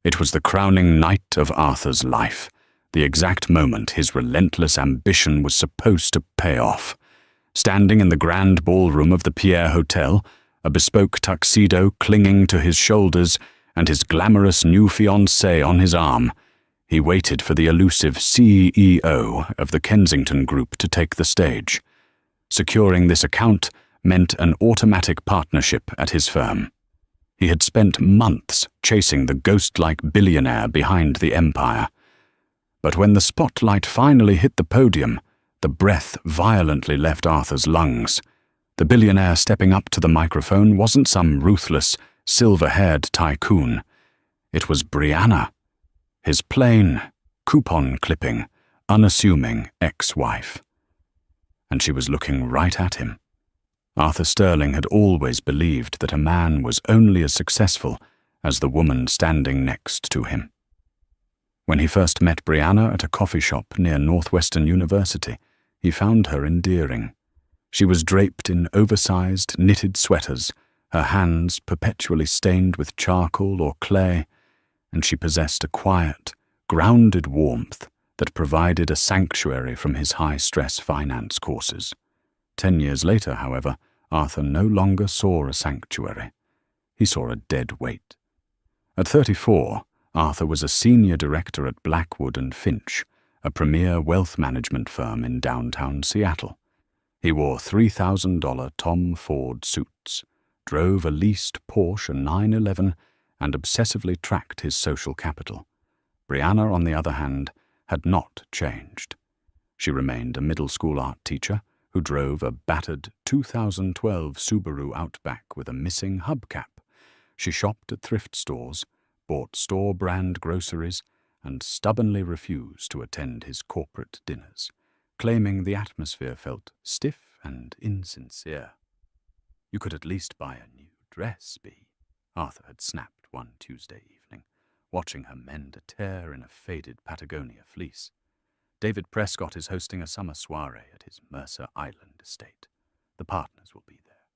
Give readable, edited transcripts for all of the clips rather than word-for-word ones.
It was the crowning night of Arthur's life, the exact moment his relentless ambition was supposed to pay off. Standing in the grand ballroom of the Pierre Hotel, a bespoke tuxedo clinging to his shoulders and his glamorous new fiancée on his arm, he waited for the elusive CEO of the Kensington Group to take the stage. Securing this account meant an automatic partnership at his firm. He had spent months chasing the ghost-like billionaire behind the empire. But when the spotlight finally hit the podium, the breath violently left Arthur's lungs. The billionaire stepping up to the microphone wasn't some ruthless, silver-haired tycoon. It was Brianna, his plain, coupon-clipping, unassuming ex-wife. And she was looking right at him. Arthur Sterling had always believed that a man was only as successful as the woman standing next to him. When he first met Brianna at a coffee shop near Northwestern University, he found her endearing. She was draped in oversized, knitted sweaters, her hands perpetually stained with charcoal or clay, and she possessed a quiet, grounded warmth that provided a sanctuary from his high-stress finance courses. 10 years later, however, Arthur no longer saw a sanctuary. He saw a dead weight. At 34, Arthur was a senior director at Blackwood and Finch, a premier wealth management firm in downtown Seattle. He wore $3,000 Tom Ford suits, drove a leased Porsche 911, and obsessively tracked his social capital. Brianna, on the other hand, had not changed. She remained a middle school art teacher who drove a battered 2012 Subaru Outback with a missing hubcap. She shopped at thrift stores, bought store-brand groceries, and stubbornly refused to attend his corporate dinners, claiming the atmosphere felt stiff and insincere. "You could at least buy a new dress, Bee," Arthur had snapped one Tuesday evening, watching her mend a tear in a faded Patagonia fleece. David Prescott is hosting a summer soiree at his Mercer Island estate. The partners will be there.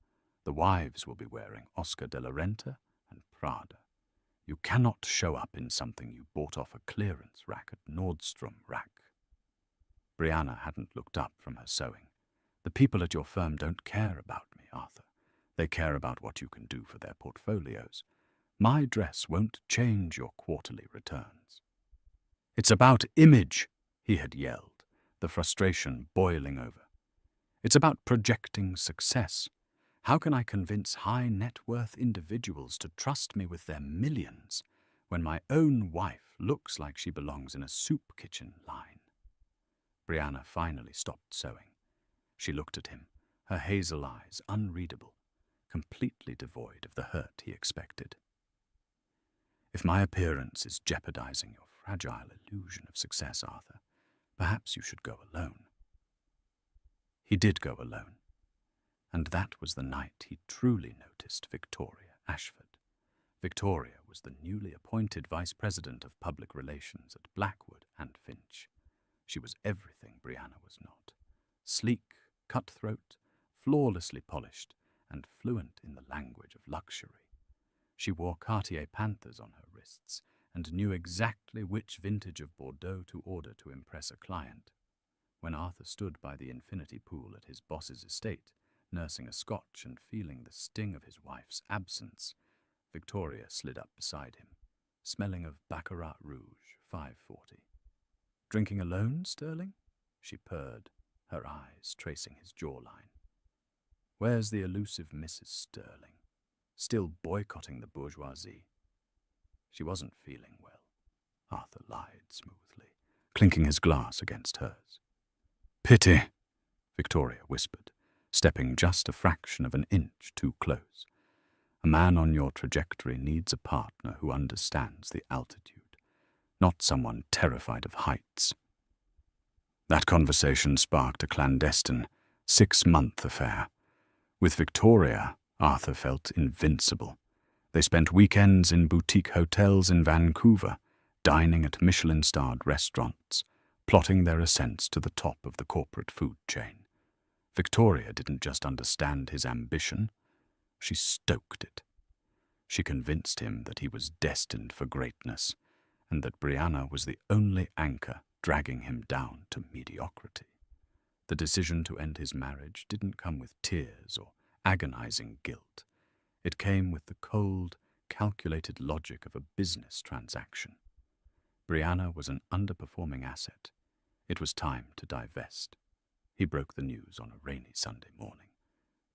The wives will be wearing Oscar de la Renta and Prada. You cannot show up in something you bought off a clearance rack at Nordstrom Rack. Brianna hadn't looked up from her sewing. "The people at your firm don't care about me, Arthur. They care about what you can do for their portfolios. My dress won't change your quarterly returns." "It's about image," he had yelled, the frustration boiling over. "It's about projecting success. How can I convince high-net-worth individuals to trust me with their millions when my own wife looks like she belongs in a soup kitchen line?" Brianna finally stopped sewing. She looked at him, her hazel eyes unreadable, completely devoid of the hurt he expected. "If my appearance is jeopardizing your fragile illusion of success, Arthur, perhaps you should go alone." He did go alone, and that was the night he truly noticed Victoria Ashford. Victoria was the newly appointed Vice President of Public Relations at Blackwood and Finch. She was everything Brianna was not: sleek, cutthroat, flawlessly polished, and fluent in the language of luxury. She wore Cartier Panthers on her wrists and knew exactly which vintage of Bordeaux to order to impress a client. When Arthur stood by the infinity pool at his boss's estate, nursing a scotch and feeling the sting of his wife's absence, Victoria slid up beside him, smelling of Baccarat Rouge 540. "Drinking alone, Sterling?" she purred, her eyes tracing his jawline. "Where's the elusive Mrs. Sterling? Still boycotting the bourgeoisie?" She wasn't feeling well, Arthur lied smoothly, clinking his glass against hers. "Pity," Victoria whispered, stepping just a fraction of an inch too close. "A man on your trajectory needs a partner who understands the altitude, not someone terrified of heights." That conversation sparked a clandestine, 6-month affair. With Victoria, Arthur felt invincible. They spent weekends in boutique hotels in Vancouver, dining at Michelin-starred restaurants, plotting their ascents to the top of the corporate food chain. Victoria didn't just understand his ambition, she stoked it. She convinced him that he was destined for greatness, and that Brianna was the only anchor dragging him down to mediocrity. The decision to end his marriage didn't come with tears or agonizing guilt. It came with the cold, calculated logic of a business transaction. Brianna was an underperforming asset. It was time to divest. He broke the news on a rainy Sunday morning.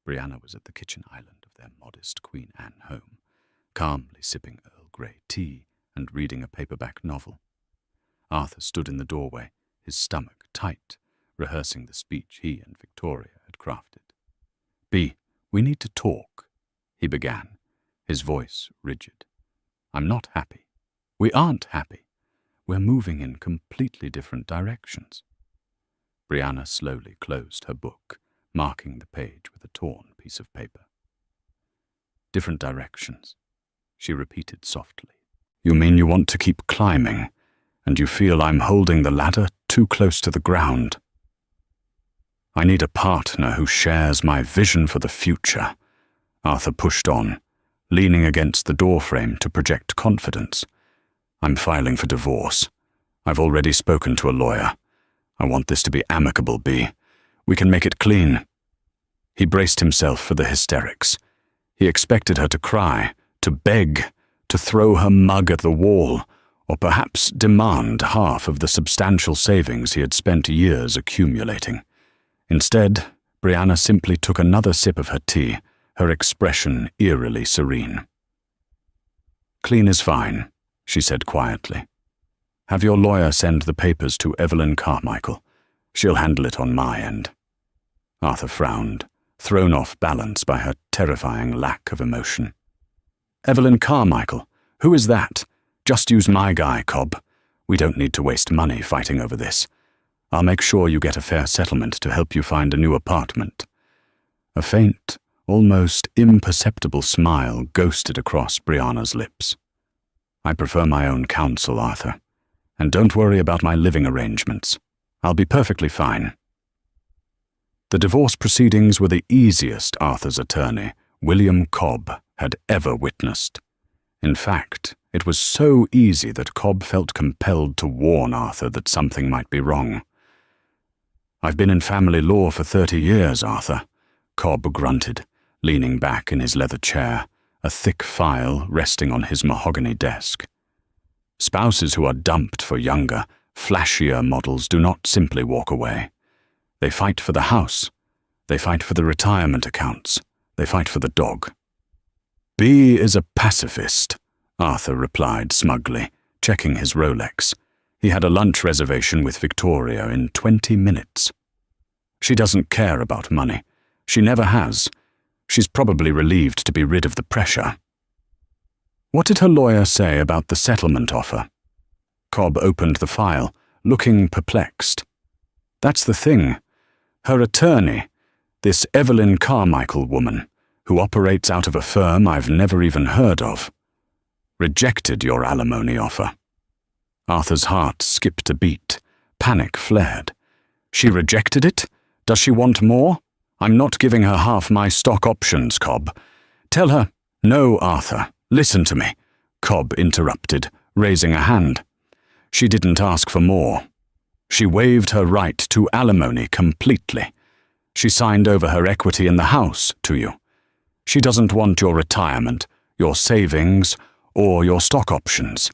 Brianna was at the kitchen island of their modest Queen Anne home, calmly sipping Earl Grey tea and reading a paperback novel. Arthur stood in the doorway, his stomach tight, rehearsing the speech he and Victoria had crafted. "Bea, we need to talk," he began, his voice rigid. "I'm not happy. We aren't happy. We're moving in completely different directions." Brianna slowly closed her book, marking the page with a torn piece of paper. "Different directions," she repeated softly. "You mean you want to keep climbing, and you feel I'm holding the ladder too close to the ground? I need a partner who shares my vision for the future." Arthur pushed on, leaning against the doorframe to project confidence. "I'm filing for divorce. I've already spoken to a lawyer. I want this to be amicable, Bea. We can make it clean." He braced himself for the hysterics. He expected her to cry, to beg, to throw her mug at the wall, or perhaps demand half of the substantial savings he had spent years accumulating. Instead, Brianna simply took another sip of her tea, her expression eerily serene. "Clean is fine," she said quietly. "Have your lawyer send the papers to Evelyn Carmichael. She'll handle it on my end." Arthur frowned, thrown off balance by her terrifying lack of emotion. "Evelyn Carmichael? Who is that? Just use my guy, Cobb. We don't need to waste money fighting over this. I'll make sure you get a fair settlement to help you find a new apartment." A faint, almost imperceptible smile ghosted across Brianna's lips. "I prefer my own counsel, Arthur. And don't worry about my living arrangements. I'll be perfectly fine." The divorce proceedings were the easiest Arthur's attorney, William Cobb, had ever witnessed. In fact, it was so easy that Cobb felt compelled to warn Arthur that something might be wrong. "I've been in family law for 30 years, Arthur," Cobb grunted, leaning back in his leather chair, a thick file resting on his mahogany desk. "Spouses who are dumped for younger, flashier models do not simply walk away. They fight for the house. They fight for the retirement accounts. They fight for the dog." "Bea is a pacifist," Arthur replied smugly, checking his Rolex. He had a lunch reservation with Victoria in 20 minutes. "She doesn't care about money. She never has. She's probably relieved to be rid of the pressure." "What did her lawyer say about the settlement offer?" Cobb opened the file, looking perplexed. "That's the thing. Her attorney, this Evelyn Carmichael woman, who operates out of a firm I've never even heard of, rejected your alimony offer." Arthur's heart skipped a beat. Panic flared. "She rejected it? Does she want more? I'm not giving her half my stock options, Cobb. Tell her—" "No, Arthur, listen to me," Cobb interrupted, raising a hand. "She didn't ask for more. She waived her right to alimony completely. She signed over her equity in the house to you. She doesn't want your retirement, your savings, or your stock options.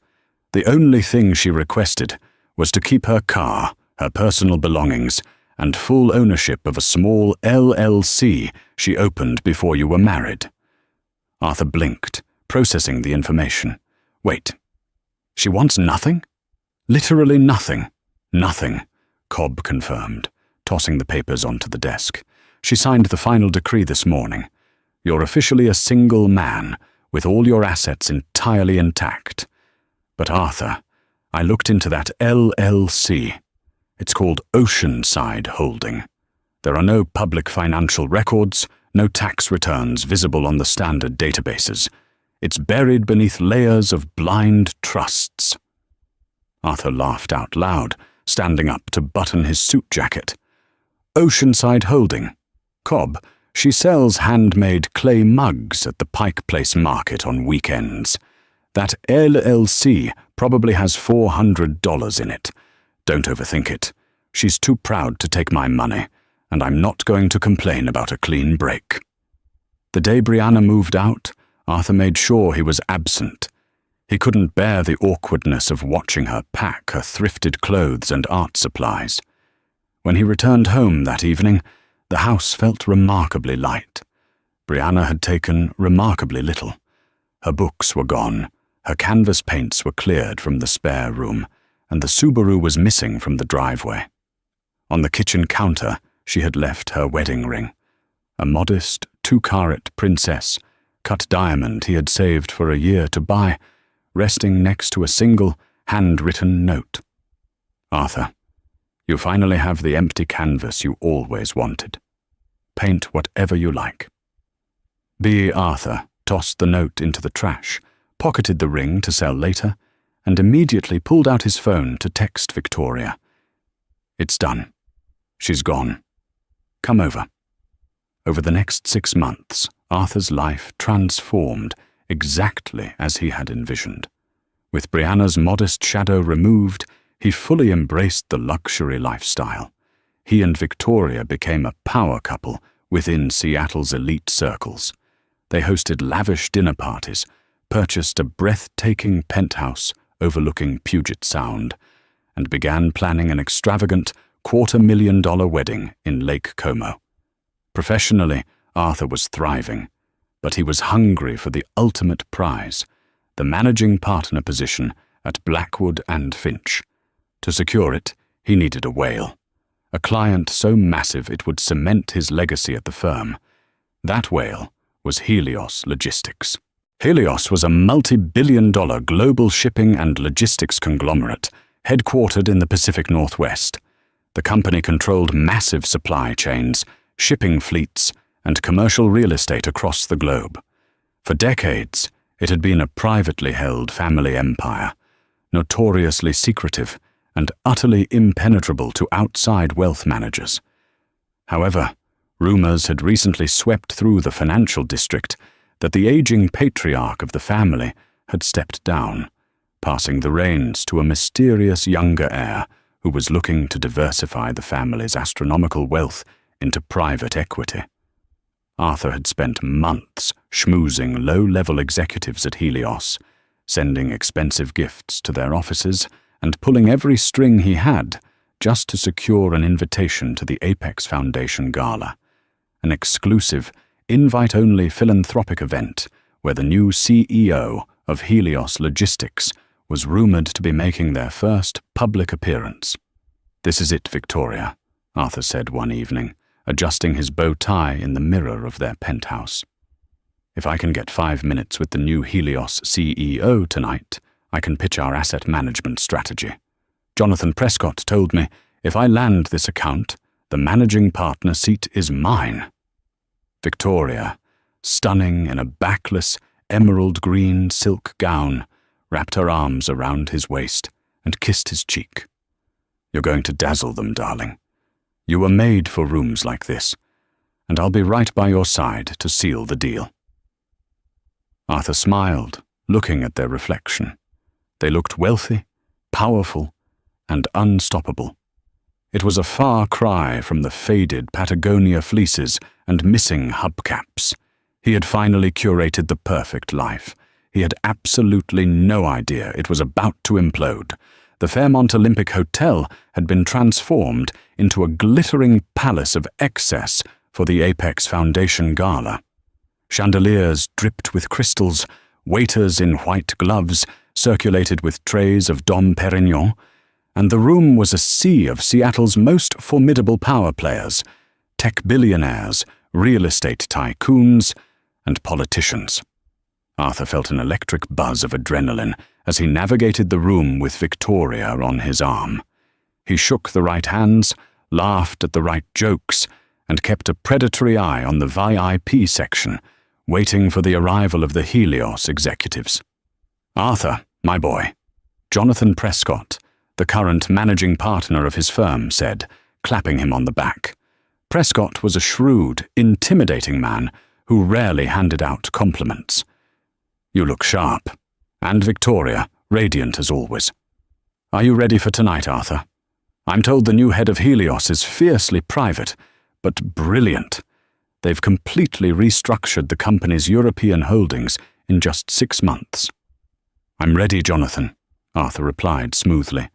The only thing she requested was to keep her car, her personal belongings, and full ownership of a small LLC she opened before you were married." Arthur blinked, processing the information. "Wait. She wants nothing? Literally nothing?" "Nothing," Cobb confirmed, tossing the papers onto the desk. "She signed the final decree this morning. You're officially a single man, with all your assets entirely intact. But Arthur, I looked into that LLC. It's called Oceanside Holding. There are no public financial records, no tax returns visible on the standard databases. It's buried beneath layers of blind trusts." Arthur laughed out loud, standing up to button his suit jacket. "Oceanside Holding. Cobb, she sells handmade clay mugs at the Pike Place Market on weekends. That LLC probably has $400 in it. Don't overthink it. She's too proud to take my money, and I'm not going to complain about a clean break." The day Brianna moved out, Arthur made sure he was absent. He couldn't bear the awkwardness of watching her pack her thrifted clothes and art supplies. When he returned home that evening, the house felt remarkably light. Brianna had taken remarkably little. Her books were gone, her canvas paints were cleared from the spare room, and the Subaru was missing from the driveway. On the kitchen counter, she had left her wedding ring, a modest 2-carat princess, cut diamond he had saved for a year to buy, resting next to a single, handwritten note. "Arthur, you finally have the empty canvas you always wanted. Paint whatever you like." B. Arthur tossed the note into the trash, pocketed the ring to sell later, and immediately pulled out his phone to text Victoria. "It's done. She's gone. Come over." Over the next 6 months, Arthur's life transformed exactly as he had envisioned. With Brianna's modest shadow removed, he fully embraced the luxury lifestyle. He and Victoria became a power couple within Seattle's elite circles. They hosted lavish dinner parties, purchased a breathtaking penthouse overlooking Puget Sound, and began planning an extravagant $250,000 wedding in Lake Como. Professionally, Arthur was thriving, but he was hungry for the ultimate prize, the managing partner position at Blackwood and Finch. To secure it, he needed a whale, a client so massive it would cement his legacy at the firm. That whale was Helios Logistics. Helios was a multi-billion-dollar global shipping and logistics conglomerate headquartered in the Pacific Northwest. The company controlled massive supply chains, shipping fleets, and commercial real estate across the globe. For decades, it had been a privately held family empire, notoriously secretive and utterly impenetrable to outside wealth managers. However, rumors had recently swept through the financial district that the aging patriarch of the family had stepped down, passing the reins to a mysterious younger heir who was looking to diversify the family's astronomical wealth into private equity. Arthur had spent months schmoozing low-level executives at Helios, sending expensive gifts to their offices and pulling every string he had just to secure an invitation to the Apex Foundation Gala, an exclusive, invite-only philanthropic event where the new CEO of Helios Logistics was rumored to be making their first public appearance. "This is it, Victoria," Arthur said one evening, adjusting his bow tie in the mirror of their penthouse. "If I can get 5 minutes with the new Helios CEO tonight, I can pitch our asset management strategy. Jonathan Prescott told me if I land this account, the managing partner seat is mine." Victoria, stunning in a backless, emerald green silk gown, wrapped her arms around his waist and kissed his cheek. "You're going to dazzle them, darling. You were made for rooms like this, and I'll be right by your side to seal the deal." Arthur smiled, looking at their reflection. They looked wealthy, powerful, and unstoppable. It was a far cry from the faded Patagonia fleeces and missing hubcaps. He had finally curated the perfect life. He had absolutely no idea it was about to implode. The Fairmont Olympic Hotel had been transformed into a glittering palace of excess for the Apex Foundation Gala. Chandeliers dripped with crystals, waiters in white gloves circulated with trays of Dom Perignon, and the room was a sea of Seattle's most formidable power players, tech billionaires, real estate tycoons, and politicians. Arthur felt an electric buzz of adrenaline as he navigated the room with Victoria on his arm. He shook the right hands, laughed at the right jokes, and kept a predatory eye on the VIP section, waiting for the arrival of the Helios executives. "Arthur, my boy," Jonathan Prescott, the current managing partner of his firm, said, clapping him on the back. Prescott was a shrewd, intimidating man who rarely handed out compliments. "You look sharp, And Victoria, radiant as always. "Are you ready for tonight, Arthur? I'm told the new head of Helios is fiercely private, but brilliant. They've completely restructured the company's European holdings in just 6 months." "I'm ready, Jonathan," Arthur replied smoothly.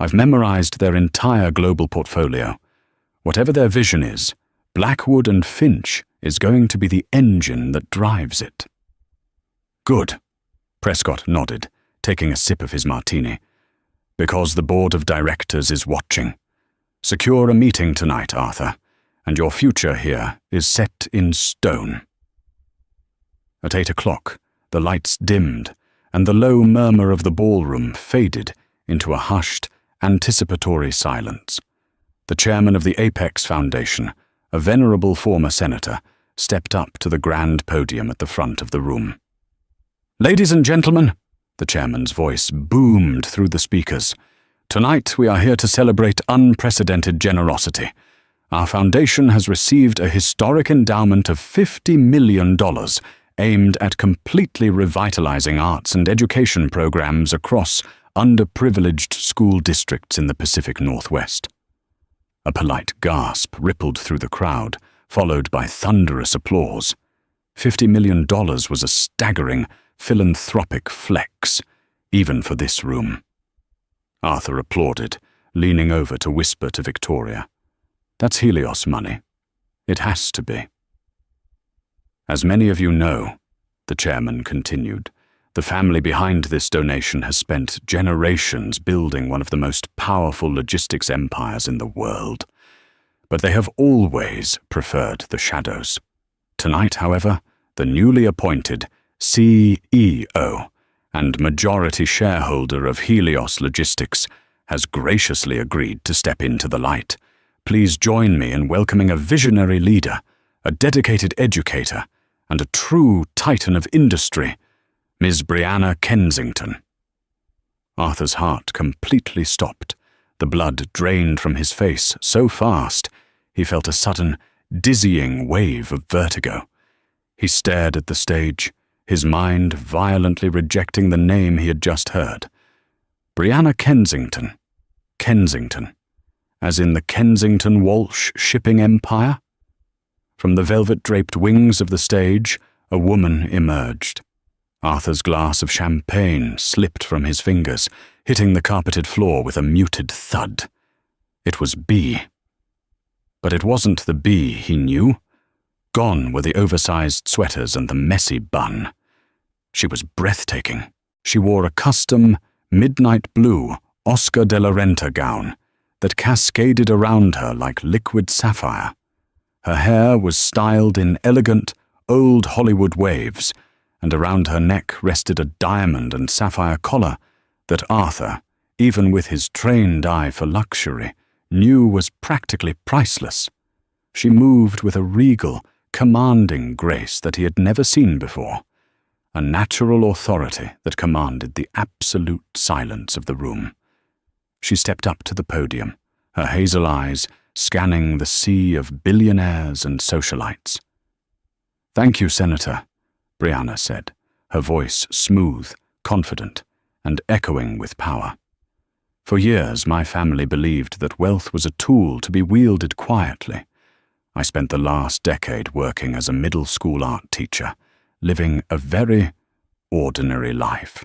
"I've memorized their entire global portfolio. Whatever their vision is, Blackwood and Finch is going to be the engine that drives it." "Good," Prescott nodded, taking a sip of his martini. "Because the board of directors is watching. Secure a meeting tonight, Arthur, and your future here is set in stone." At 8 o'clock, the lights dimmed, and the low murmur of the ballroom faded into a hushed, anticipatory silence. The chairman of the Apex Foundation, a venerable former senator, stepped up to the grand podium at the front of the room. "Ladies and gentlemen," the chairman's voice boomed through the speakers, "tonight we are here to celebrate unprecedented generosity. Our foundation has received a historic endowment of $50 million aimed at completely revitalizing arts and education programs across underprivileged school districts in the Pacific Northwest." A polite gasp rippled through the crowd, followed by thunderous applause. $50 million was a staggering, philanthropic flex, even for this room. Arthur applauded, leaning over to whisper to Victoria, "That's Helios money. It has to be." "As many of you know," the chairman continued, "the family behind this donation has spent generations building one of the most powerful logistics empires in the world. But they have always preferred the shadows. Tonight, however, the newly appointed CEO and majority shareholder of Helios Logistics has graciously agreed to step into the light. Please join me in welcoming a visionary leader, a dedicated educator, and a true titan of industry, Ms. Brianna Kensington." Arthur's heart completely stopped. The blood drained from his face so fast, he felt a sudden, dizzying wave of vertigo. He stared at the stage, his mind violently rejecting the name he had just heard. Brianna Kensington. Kensington. As in the Kensington Walsh shipping empire? From the velvet-draped wings of the stage, a woman emerged. Arthur's glass of champagne slipped from his fingers, hitting the carpeted floor with a muted thud. It was Bea. But it wasn't the Bea he knew. Gone were the oversized sweaters and the messy bun. She was breathtaking. She wore a custom, midnight blue Oscar de la Renta gown that cascaded around her like liquid sapphire. Her hair was styled in elegant, old Hollywood waves, and around her neck rested a diamond and sapphire collar that Arthur, even with his trained eye for luxury, knew was practically priceless. She moved with a regal, commanding grace that he had never seen before, a natural authority that commanded the absolute silence of the room. She stepped up to the podium, her hazel eyes scanning the sea of billionaires and socialites. "Thank you, Senator," Brianna said, her voice smooth, confident, and echoing with power. "For years, my family believed that wealth was a tool to be wielded quietly. I spent the last decade working as a middle school art teacher, living a very ordinary life.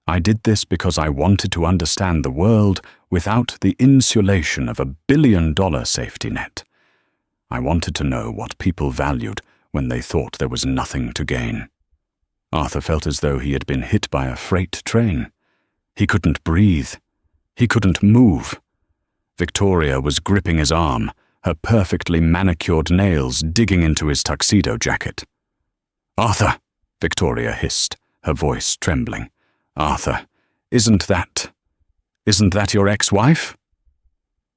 I did this because I wanted to understand the world without the insulation of $1 billion safety net. I wanted to know what people valued when they thought there was nothing to gain." Arthur felt as though he had been hit by a freight train. He couldn't breathe. He couldn't move. Victoria was gripping his arm, her perfectly manicured nails digging into his tuxedo jacket. "Arthur," Victoria hissed, her voice trembling. "Arthur, isn't that your ex-wife?"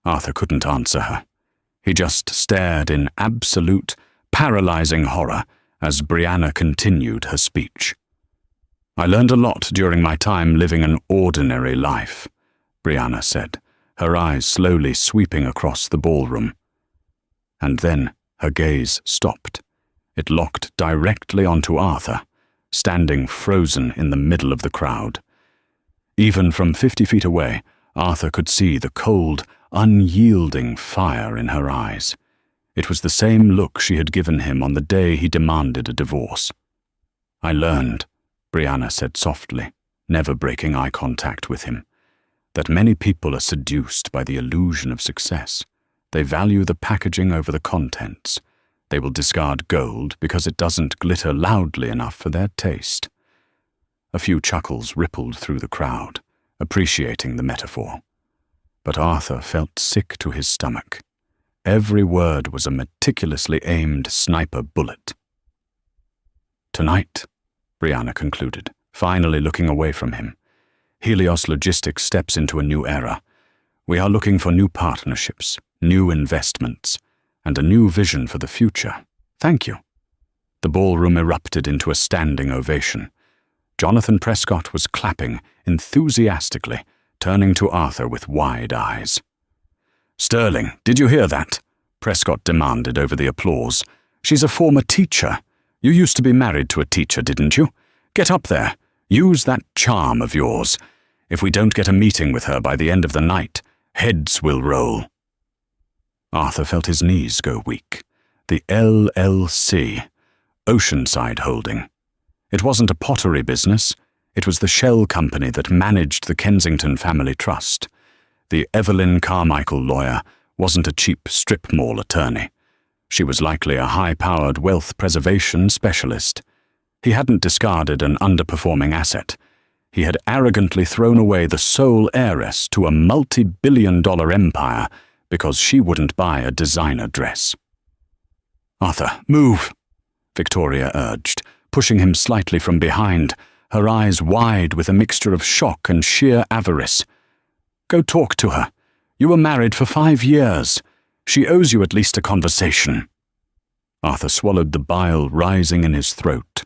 Arthur couldn't answer her. He just stared in absolute, paralyzing horror as Brianna continued her speech. "I learned a lot during my time living an ordinary life," Brianna said, her eyes slowly sweeping across the ballroom. And then her gaze stopped. It locked directly onto Arthur, standing frozen in the middle of the crowd. Even from 50 feet away, Arthur could see the cold, unyielding fire in her eyes. It was the same look she had given him on the day he demanded a divorce. "I learned," Brianna said softly, never breaking eye contact with him, "that many people are seduced by the illusion of success. They value the packaging over the contents. They will discard gold because it doesn't glitter loudly enough for their taste." A few chuckles rippled through the crowd, appreciating the metaphor. But Arthur felt sick to his stomach. Every word was a meticulously aimed sniper bullet. "Tonight," Brianna concluded, finally looking away from him, "Helios Logistics steps into a new era. We are looking for new partnerships, new investments, and a new vision for the future. Thank you." The ballroom erupted into a standing ovation. Jonathan Prescott was clapping enthusiastically, turning to Arthur with wide eyes. "Sterling, did you hear that?" Prescott demanded over the applause. "She's a former teacher. You used to be married to a teacher, didn't you? Get up there. Use that charm of yours. If we don't get a meeting with her by the end of the night, heads will roll." Arthur felt his knees go weak. The LLC, Oceanside Holding. It wasn't a pottery business. It was the shell company that managed the Kensington Family Trust. The Evelyn Carmichael lawyer wasn't a cheap strip mall attorney. She was likely a high-powered wealth preservation specialist. He hadn't discarded an underperforming asset. He had arrogantly thrown away the sole heiress to a multi-billion-dollar empire because she wouldn't buy a designer dress. "Arthur, move," Victoria urged, pushing him slightly from behind, her eyes wide with a mixture of shock and sheer avarice. "Go talk to her. You were married for 5 years. She owes you at least a conversation." Arthur swallowed the bile rising in his throat.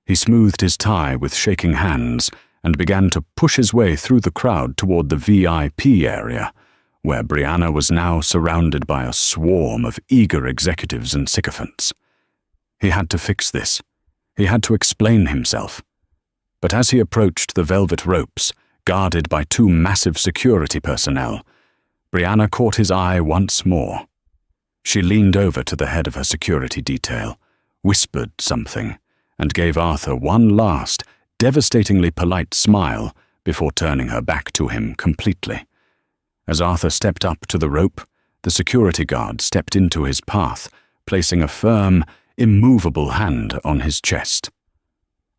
He smoothed his tie with shaking hands and began to push his way through the crowd toward the VIP area, where Brianna was now surrounded by a swarm of eager executives and sycophants. He had to fix this. He had to explain himself. But as he approached the velvet ropes, guarded by 2 massive security personnel, Brianna caught his eye once more. She leaned over to the head of her security detail, whispered something, and gave Arthur one last, devastatingly polite smile before turning her back to him completely. As Arthur stepped up to the rope, the security guard stepped into his path, placing a firm, immovable hand on his chest.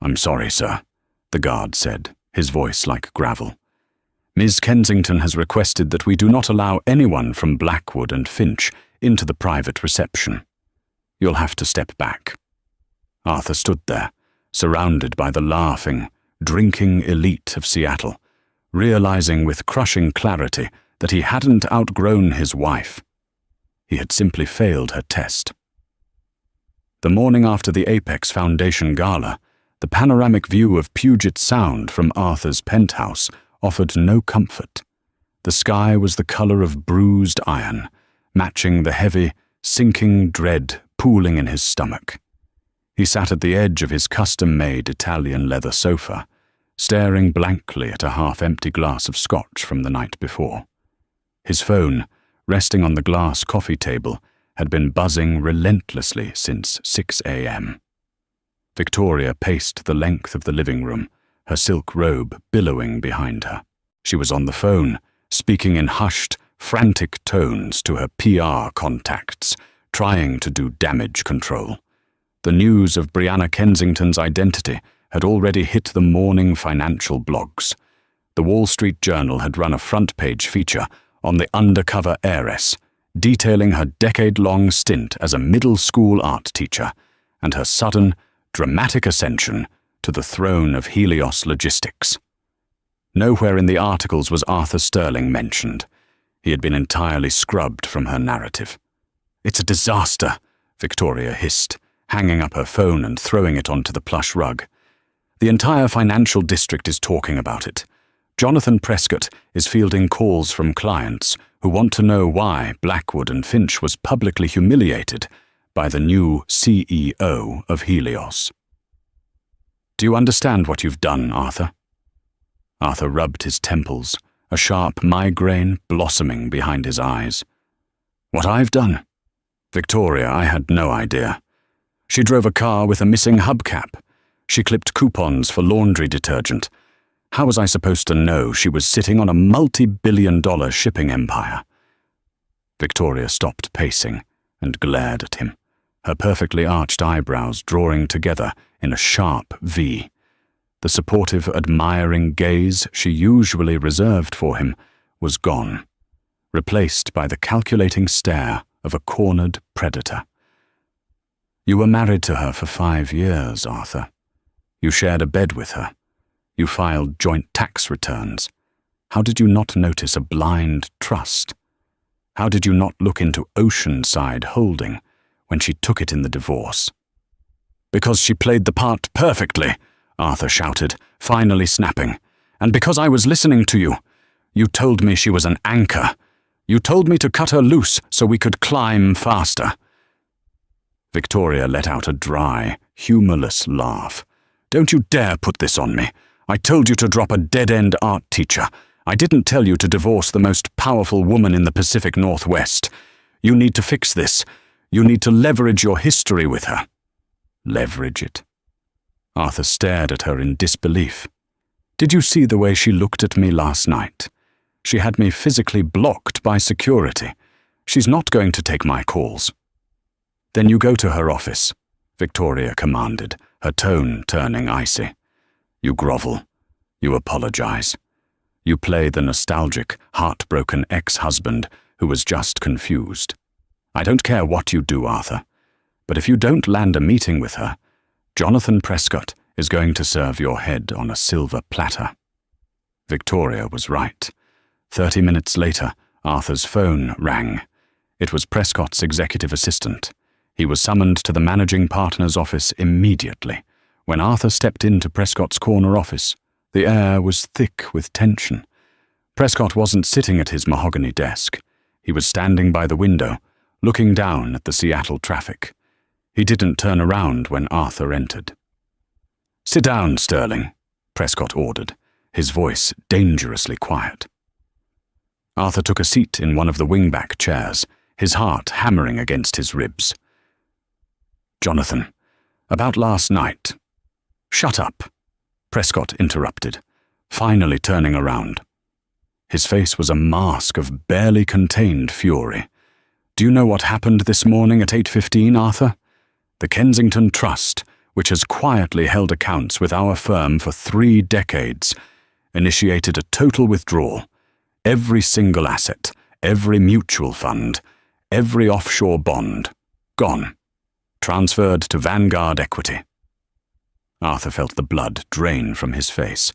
"I'm sorry, sir," the guard said, his voice like gravel. "Ms. Kensington has requested that we do not allow anyone from Blackwood and Finch into the private reception. You'll have to step back." Arthur stood there, surrounded by the laughing, drinking elite of Seattle, realizing with crushing clarity that he hadn't outgrown his wife. He had simply failed her test. The morning after the Apex Foundation Gala, the panoramic view of Puget Sound from Arthur's penthouse offered no comfort. The sky was the color of bruised iron, matching the heavy, sinking dread pooling in his stomach. He sat at the edge of his custom-made Italian leather sofa, staring blankly at a half-empty glass of scotch from the night before. His phone, resting on the glass coffee table, had been buzzing relentlessly since 6 a.m. Victoria paced the length of the living room, her silk robe billowing behind her. She was on the phone, speaking in hushed, frantic tones to her PR contacts, trying to do damage control. The news of Brianna Kensington's identity had already hit the morning financial blogs. The Wall Street Journal had run a front-page feature on the undercover heiress, detailing her decade-long stint as a middle school art teacher and her sudden, dramatic ascension to the throne of Helios Logistics. Nowhere in the articles was Arthur Sterling mentioned. He had been entirely scrubbed from her narrative. "It's a disaster," Victoria hissed, hanging up her phone and throwing it onto the plush rug. "The entire financial district is talking about it. Jonathan Prescott is fielding calls from clients who want to know why Blackwood and Finch was publicly humiliated by the new CEO of Helios." Do you understand what you've done, Arthur? Arthur rubbed his temples, a sharp migraine blossoming behind his eyes. What I've done? Victoria, I had no idea. She drove a car with a missing hubcap. She clipped coupons for laundry detergent. How was I supposed to know she was sitting on a multi-billion-dollar shipping empire? Victoria stopped pacing and glared at him, her perfectly arched eyebrows drawing together in a sharp V. The supportive, admiring gaze she usually reserved for him was gone, replaced by the calculating stare of a cornered predator. You were married to her for 5 years, Arthur. You shared a bed with her. You filed joint tax returns. How did you not notice a blind trust? How did you not look into Oceanside Holding when she took it in the divorce? Because she played the part perfectly, Arthur shouted, finally snapping. And because I was listening to you. You told me she was an anchor. You told me to cut her loose so we could climb faster. Victoria let out a dry, humorless laugh. Don't you dare put this on me. I told you to drop a dead-end art teacher. I didn't tell you to divorce the most powerful woman in the Pacific Northwest. You need to fix this. You need to leverage your history with her. Leverage it? Arthur stared at her in disbelief. Did you see the way she looked at me last night? She had me physically blocked by security. She's not going to take my calls. Then you go to her office, Victoria commanded, her tone turning icy. You grovel. You apologize. You play the nostalgic, heartbroken ex-husband who was just confused. I don't care what you do, Arthur, but if you don't land a meeting with her, Jonathan Prescott is going to serve your head on a silver platter. Victoria was right. 30 minutes later, Arthur's phone rang. It was Prescott's executive assistant. He was summoned to the managing partner's office immediately. When Arthur stepped into Prescott's corner office, the air was thick with tension. Prescott wasn't sitting at his mahogany desk. He was standing by the window, looking down at the Seattle traffic. He didn't turn around when Arthur entered. "Sit down, Sterling," Prescott ordered, his voice dangerously quiet. Arthur took a seat in one of the wingback chairs, his heart hammering against his ribs. "Jonathan, about last night—" "Shut up," Prescott interrupted, finally turning around. His face was a mask of barely contained fury. "Do you know what happened this morning at 8:15, Arthur? The Kensington Trust, which has quietly held accounts with our firm for 3 decades, initiated a total withdrawal. Every single asset, every mutual fund, every offshore bond, gone. Transferred to Vanguard Equity." Arthur felt the blood drain from his face.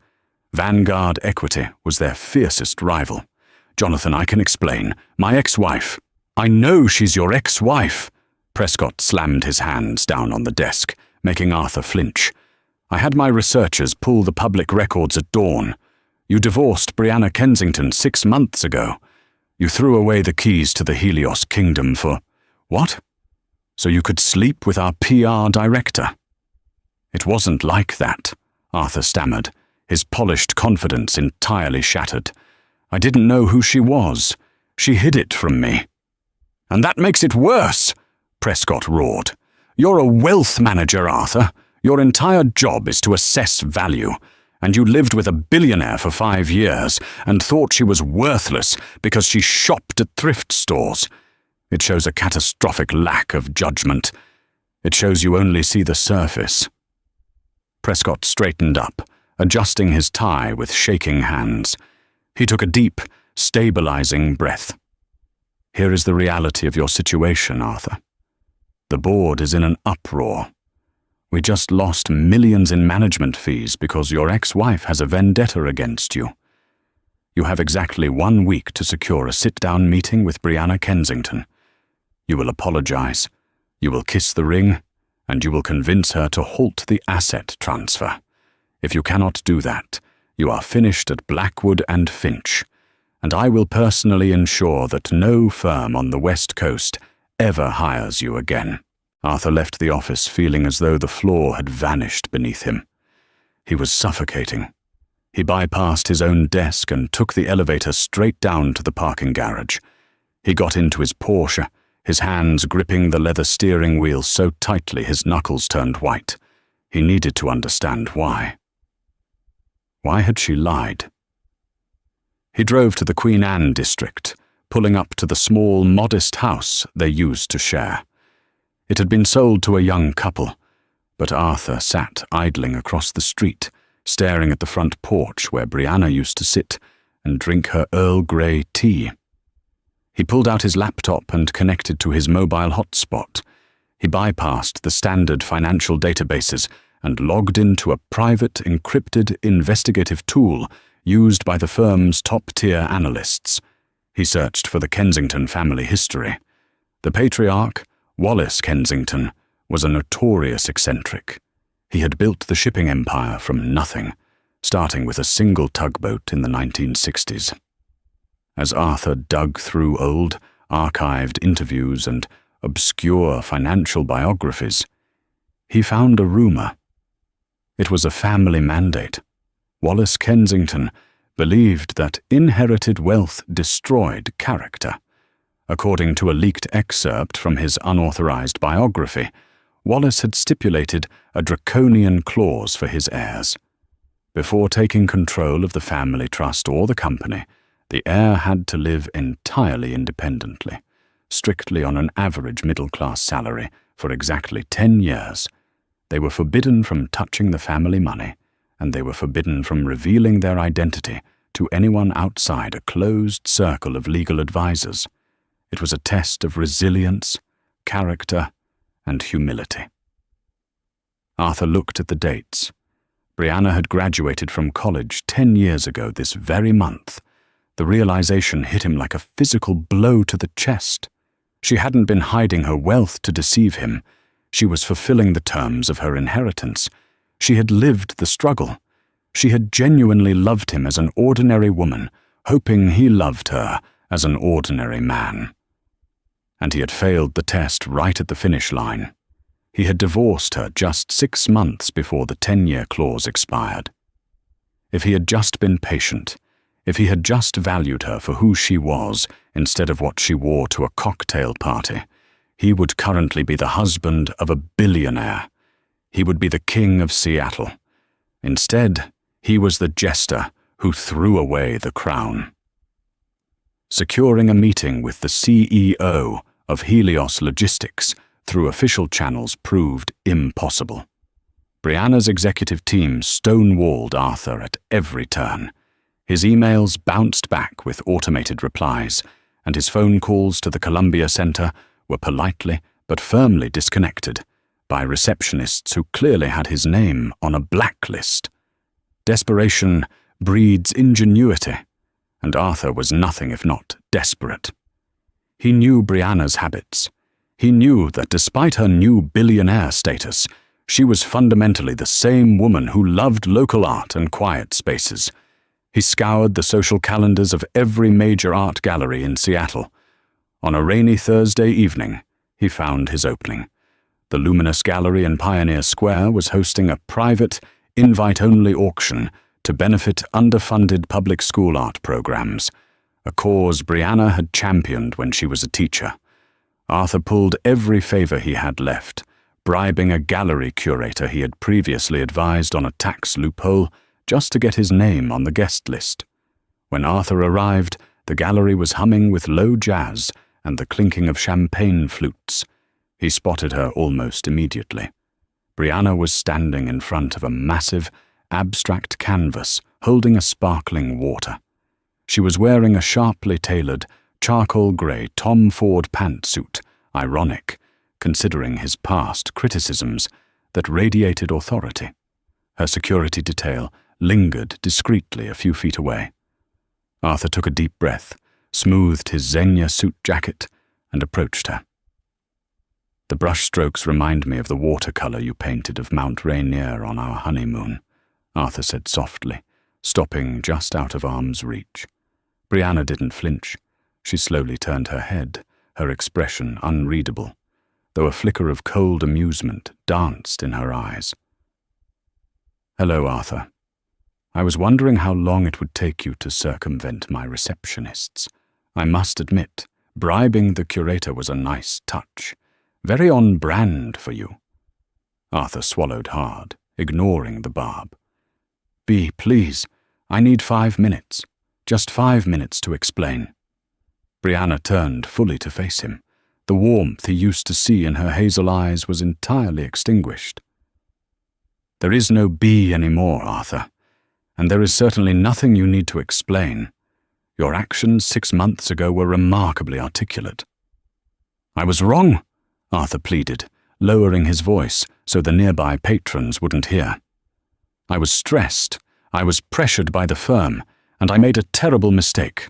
Vanguard Equity was their fiercest rival. "Jonathan, I can explain. My ex-wife—" "I know she's your ex-wife!" Prescott slammed his hands down on the desk, making Arthur flinch. "I had my researchers pull the public records at dawn. You divorced Brianna Kensington 6 months ago. You threw away the keys to the Helios Kingdom for— What? So you could sleep with our PR director?" "It wasn't like that," Arthur stammered, his polished confidence entirely shattered. "I didn't know who she was. She hid it from me." "And that makes it worse," Prescott roared. "You're a wealth manager, Arthur. Your entire job is to assess value. And you lived with a billionaire for 5 years and thought she was worthless because she shopped at thrift stores. It shows a catastrophic lack of judgment. It shows you only see the surface." Prescott straightened up, adjusting his tie with shaking hands. He took a deep, stabilizing breath. "Here is the reality of your situation, Arthur. The board is in an uproar. We just lost millions in management fees because your ex-wife has a vendetta against you. You have exactly 1 week to secure a sit-down meeting with Brianna Kensington. You will apologize, you will kiss the ring, and you will convince her to halt the asset transfer. If you cannot do that, you are finished at Blackwood and Finch, and I will personally ensure that no firm on the West Coast ever hires you again." Arthur left the office feeling as though the floor had vanished beneath him. He was suffocating. He bypassed his own desk and took the elevator straight down to the parking garage. He got into his Porsche, his hands gripping the leather steering wheel so tightly his knuckles turned white. He needed to understand why. Why had she lied? He drove to the Queen Anne district, pulling up to the small, modest house they used to share. It had been sold to a young couple, but Arthur sat idling across the street, staring at the front porch where Brianna used to sit and drink her Earl Grey tea. He pulled out his laptop and connected to his mobile hotspot. He bypassed the standard financial databases and logged into a private, encrypted investigative tool used by the firm's top-tier analysts. He searched for the Kensington family history. The patriarch, Wallace Kensington, was a notorious eccentric. He had built the shipping empire from nothing, starting with a single tugboat in the 1960s. As Arthur dug through old, archived interviews and obscure financial biographies, he found a rumor. It was a family mandate. Wallace Kensington believed that inherited wealth destroyed character. According to a leaked excerpt from his unauthorized biography, Wallace had stipulated a draconian clause for his heirs. Before taking control of the family trust or the company, the heir had to live entirely independently, strictly on an average middle-class salary for exactly 10 years. They were forbidden from touching the family money, and they were forbidden from revealing their identity to anyone outside a closed circle of legal advisors. It was a test of resilience, character, and humility. Arthur looked at the dates. Brianna had graduated from college 10 years ago this very month. The realization hit him like a physical blow to the chest. She hadn't been hiding her wealth to deceive him. She was fulfilling the terms of her inheritance. She had lived the struggle. She had genuinely loved him as an ordinary woman, hoping he loved her as an ordinary man. And he had failed the test right at the finish line. He had divorced her just 6 months before the 10-year clause expired. If he had just been patient, if he had just valued her for who she was instead of what she wore to a cocktail party, he would currently be the husband of a billionaire. He would be the king of Seattle. Instead, he was the jester who threw away the crown. Securing a meeting with the CEO of Helios Logistics through official channels proved impossible. Brianna's executive team stonewalled Arthur at every turn. His emails bounced back with automated replies, and his phone calls to the Columbia Center were politely but firmly disconnected by receptionists who clearly had his name on a blacklist. Desperation breeds ingenuity, and Arthur was nothing if not desperate. He knew Brianna's habits. He knew that despite her new billionaire status, she was fundamentally the same woman who loved local art and quiet spaces. He scoured the social calendars of every major art gallery in Seattle. On a rainy Thursday evening, he found his opening. The Luminous Gallery in Pioneer Square was hosting a private, invite-only auction to benefit underfunded public school art programs, a cause Brianna had championed when she was a teacher. Arthur pulled every favor he had left, bribing a gallery curator he had previously advised on a tax loophole just to get his name on the guest list. When Arthur arrived, the gallery was humming with low jazz and the clinking of champagne flutes. He spotted her almost immediately. Brianna was standing in front of a massive, abstract canvas holding a sparkling water. She was wearing a sharply tailored, charcoal-grey Tom Ford pantsuit, ironic, considering his past criticisms, that radiated authority. Her security detail lingered discreetly a few feet away. Arthur took a deep breath, smoothed his Xenia suit jacket, and approached her. "The brushstrokes remind me of the watercolor you painted of Mount Rainier on our honeymoon," Arthur said softly, stopping just out of arm's reach. Brianna didn't flinch. She slowly turned her head, her expression unreadable, though a flicker of cold amusement danced in her eyes. Hello, Arthur. I was wondering how long it would take you to circumvent my receptionists. I must admit, bribing the curator was a nice touch. Very on brand for you. Arthur swallowed hard, ignoring the barb. B, please, I need 5 minutes. Just 5 minutes to explain. Brianna turned fully to face him. The warmth he used to see in her hazel eyes was entirely extinguished. There is no B anymore, Arthur, and there is certainly nothing you need to explain. Your actions 6 months ago were remarkably articulate. I was wrong, Arthur pleaded, lowering his voice so the nearby patrons wouldn't hear. I was stressed, I was pressured by the firm, and I made a terrible mistake.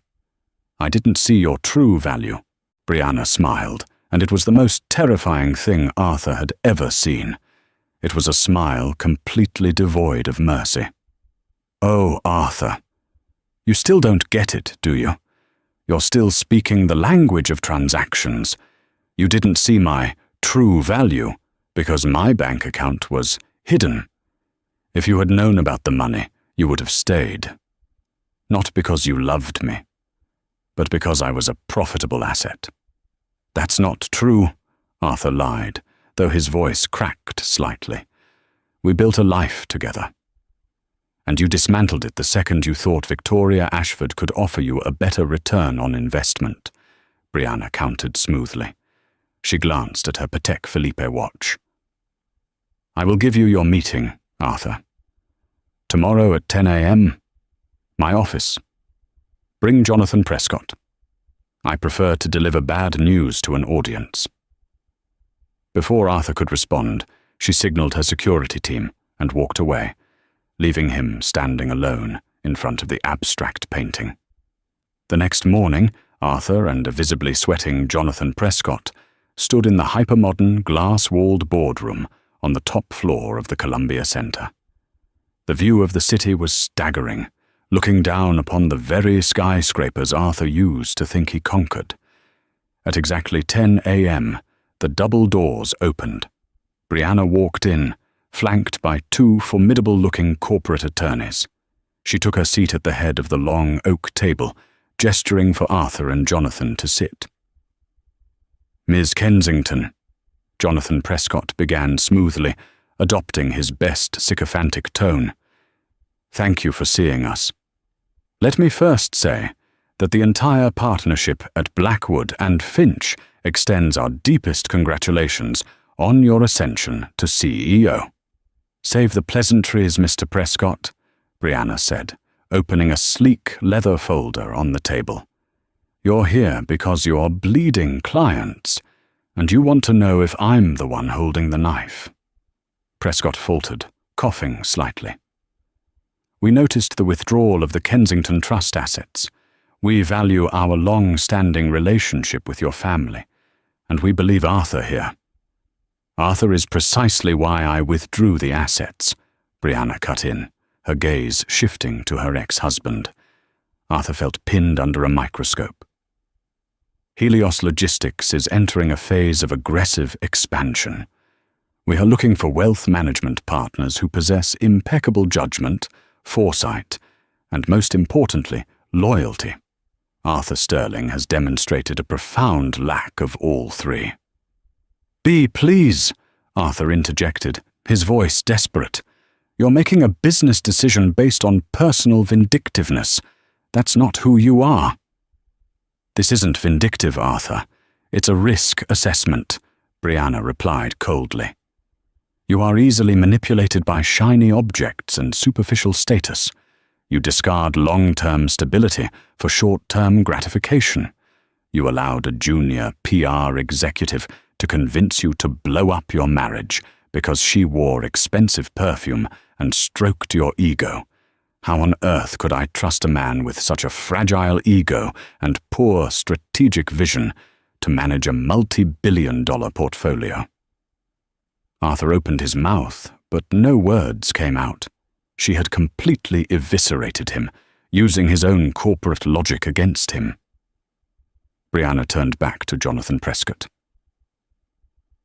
I didn't see your true value. Brianna smiled, and it was the most terrifying thing Arthur had ever seen. It was a smile completely devoid of mercy. Oh, Arthur, you still don't get it, do you? You're still speaking the language of transactions. You didn't see my true value because my bank account was hidden. If you had known about the money, you would have stayed. Not because you loved me, but because I was a profitable asset. That's not true, Arthur lied, though his voice cracked slightly. We built a life together. And you dismantled it the second you thought Victoria Ashford could offer you a better return on investment, Brianna countered smoothly. She glanced at her Patek Philippe watch. I will give you your meeting, Arthur. Tomorrow at 10 a.m., my office. Bring Jonathan Prescott. I prefer to deliver bad news to an audience. Before Arthur could respond, she signaled her security team and walked away, leaving him standing alone in front of the abstract painting. The next morning, Arthur and a visibly sweating Jonathan Prescott stood in the hypermodern, glass-walled boardroom on the top floor of the Columbia Center. The view of the city was staggering, looking down upon the very skyscrapers Arthur used to think he conquered. At exactly 10 a.m., the double doors opened. Brianna walked in, flanked by 2 formidable-looking corporate attorneys. She took her seat at the head of the long oak table, gesturing for Arthur and Jonathan to sit. Ms. Kensington, Jonathan Prescott began smoothly, adopting his best sycophantic tone. Thank you for seeing us. Let me first say that the entire partnership at Blackwood and Finch extends our deepest congratulations on your ascension to CEO. Save the pleasantries, Mr. Prescott, Brianna said, opening a sleek leather folder on the table. You're here because you're bleeding clients, and you want to know if I'm the one holding the knife. Prescott faltered, coughing slightly. We noticed the withdrawal of the Kensington Trust assets. We value our long-standing relationship with your family, and we believe Arthur here. Arthur is precisely why I withdrew the assets, Brianna cut in, her gaze shifting to her ex-husband. Arthur felt pinned under a microscope. Helios Logistics is entering a phase of aggressive expansion. We are looking for wealth management partners who possess impeccable judgment, foresight, and most importantly, loyalty. Arthur Sterling has demonstrated a profound lack of all three. B, please, Arthur interjected, his voice desperate. You're making a business decision based on personal vindictiveness. That's not who you are. This isn't vindictive, Arthur. It's a risk assessment, Brianna replied coldly. You are easily manipulated by shiny objects and superficial status. You discard long-term stability for short-term gratification. You allowed a junior PR executive to convince you to blow up your marriage because she wore expensive perfume and stroked your ego. How on earth could I trust a man with such a fragile ego and poor strategic vision to manage a multi-billion-dollar portfolio? Arthur opened his mouth, but no words came out. She had completely eviscerated him, using his own corporate logic against him. Brianna turned back to Jonathan Prescott.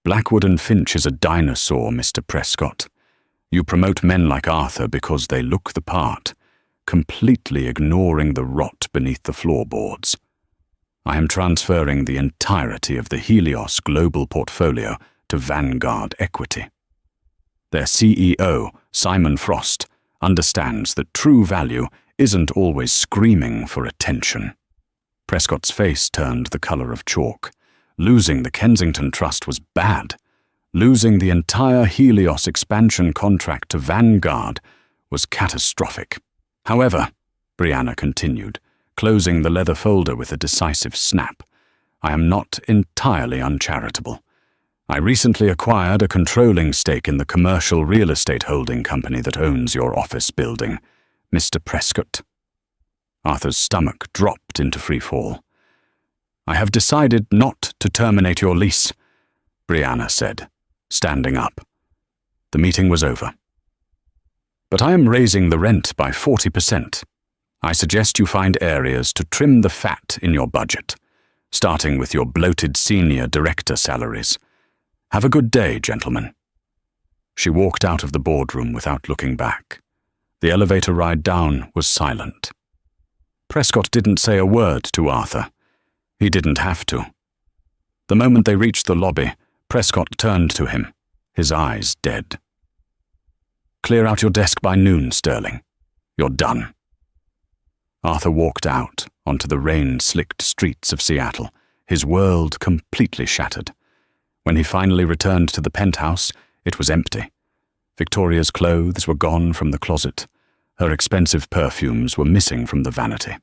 Blackwood and Finch is a dinosaur, Mr. Prescott. You promote men like Arthur because they look the part, completely ignoring the rot beneath the floorboards. I am transferring the entirety of the Helios global portfolio to Vanguard Equity. Their CEO, Simon Frost, understands that true value isn't always screaming for attention. Prescott's face turned the color of chalk. Losing the Kensington Trust was bad. Losing the entire Helios expansion contract to Vanguard was catastrophic. However, Brianna continued, closing the leather folder with a decisive snap, I am not entirely uncharitable. I recently acquired a controlling stake in the commercial real estate holding company that owns your office building, Mr. Prescott. Arthur's stomach dropped into free fall. I have decided not to terminate your lease, Brianna said, standing up. The meeting was over. But I am raising the rent by 40%. I suggest you find areas to trim the fat in your budget, starting with your bloated senior director salaries. Have a good day, gentlemen. She walked out of the boardroom without looking back. The elevator ride down was silent. Prescott didn't say a word to Arthur. He didn't have to. The moment they reached the lobby, Prescott turned to him, his eyes dead. Clear out your desk by noon, Sterling. You're done. Arthur walked out onto the rain-slicked streets of Seattle, his world completely shattered. When he finally returned to the penthouse, it was empty. Victoria's clothes were gone from the closet. Her expensive perfumes were missing from the vanity.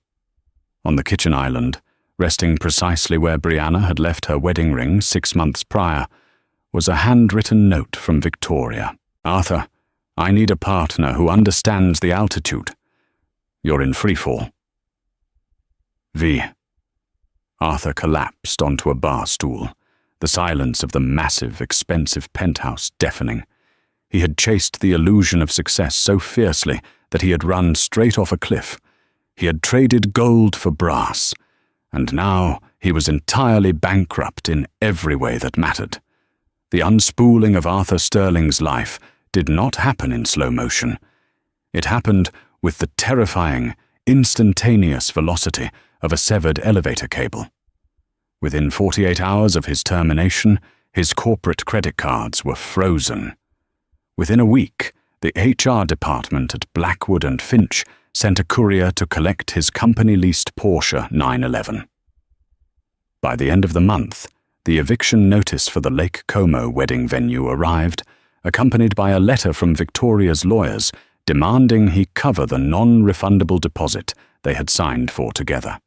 On the kitchen island, resting precisely where Brianna had left her wedding ring 6 months prior, was a handwritten note from Victoria. Arthur, I need a partner who understands the altitude. You're in freefall. V. Arthur collapsed onto a bar stool, the silence of the massive, expensive penthouse deafening. He had chased the illusion of success so fiercely that he had run straight off a cliff. He had traded gold for brass, and now he was entirely bankrupt in every way that mattered. The unspooling of Arthur Sterling's life did not happen in slow motion. It happened with the terrifying, instantaneous velocity of a severed elevator cable. Within 48 hours of his termination, his corporate credit cards were frozen. Within a week, the HR department at Blackwood and Finch sent a courier to collect his company-leased Porsche 911. By the end of the month, the eviction notice for the Lake Como wedding venue arrived, accompanied by a letter from Victoria's lawyers demanding he cover the non-refundable deposit they had signed for together.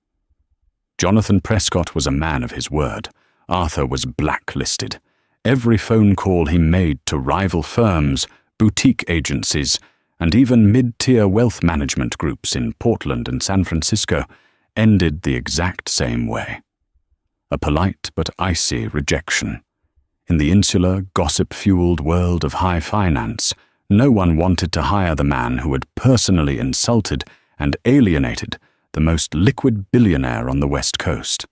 Jonathan Prescott was a man of his word. Arthur was blacklisted. Every phone call he made to rival firms, boutique agencies, and even mid-tier wealth management groups in Portland and San Francisco ended the exact same way. A polite but icy rejection. In the insular, gossip-fueled world of high finance, no one wanted to hire the man who had personally insulted and alienated the most liquid billionaire on the West Coast.